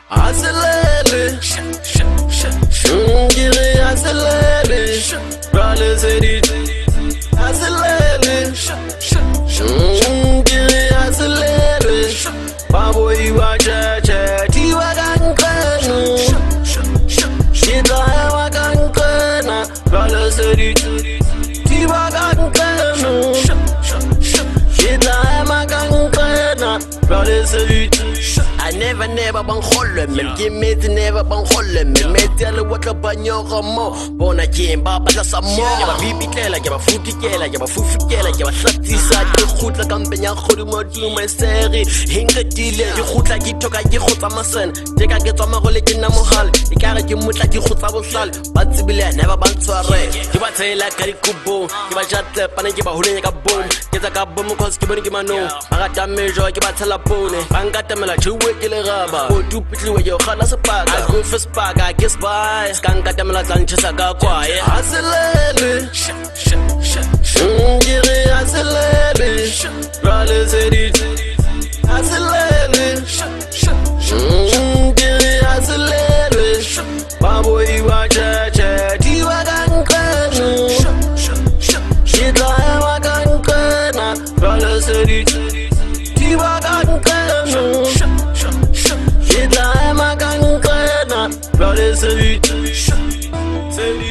Acelere, gire acelere, rale seri, acelere, gire acelere, babo iwa cha tiwa kankana, shita ewa kankana, rale seri, tiwa kankana, shita ewa kankana, rale seri. I never bang holle men, give me the never bang holle men. Me tell you what up on your mo. Bona jemba bala some more. Yaba bibi kela, yaba fruity kela, yaba fufu kela, yaba slutty side. You goed la campagna, goed mo do my serie. Hinga dile, you goed la gitoka, you goed am sen. Take a get on my rolling in a mohal. You can't you much like you goed am sal. But Sibila never bang soiree. You want say like a kubo. You want chat up and you want holding a boom. Get a kaboom because you want to give a no. I got damage or you want tell a pony. Bangatamela, you Raba, go do pitly with your colors apart. I go for spark, I guess by Skankatamala Sanchesaga quiet. Acelere, gire acelere, rale seri, acelere, gire acelere, babo iwa cha tiwa kankana, shita ewa kankana, rale seri, tiwa kankana. Rale seri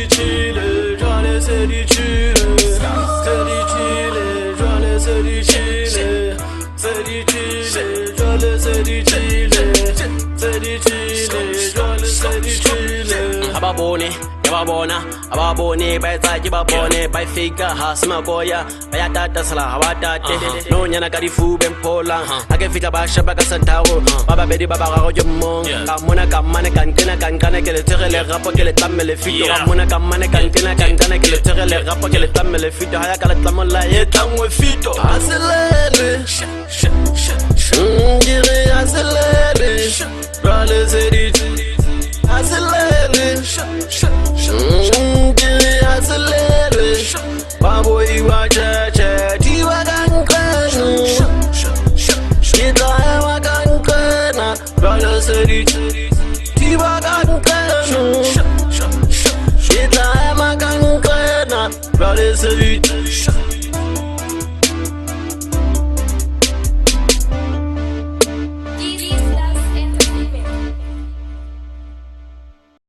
chile, rale seri chile, seri chile, rale seri chile, seri chile, rale seri chile, seri chile, rale seri chile. Ababone, by Tajibabone, by Fika, Hasmagoya, by Atata Sala, Hawatate, no Yanakarifu, Ben Pola, I can fit a Bashabaka Santaro, Baba Bedi Baba Rojomo, Monaka Manakan, Kana, get a terrible rapper, Tamil Fito, Monaka Manakan, Kana, get a terrible rapper, Tamil Fito, Hayakalamola, Tam with Fito, Acelere, Acelere, Rale Seri, Acelere, acelere, babo iwa cha tiwa kankana, shita ewa kankana, rale seri, tiwa kankana, shita ewa kankana, rale seri.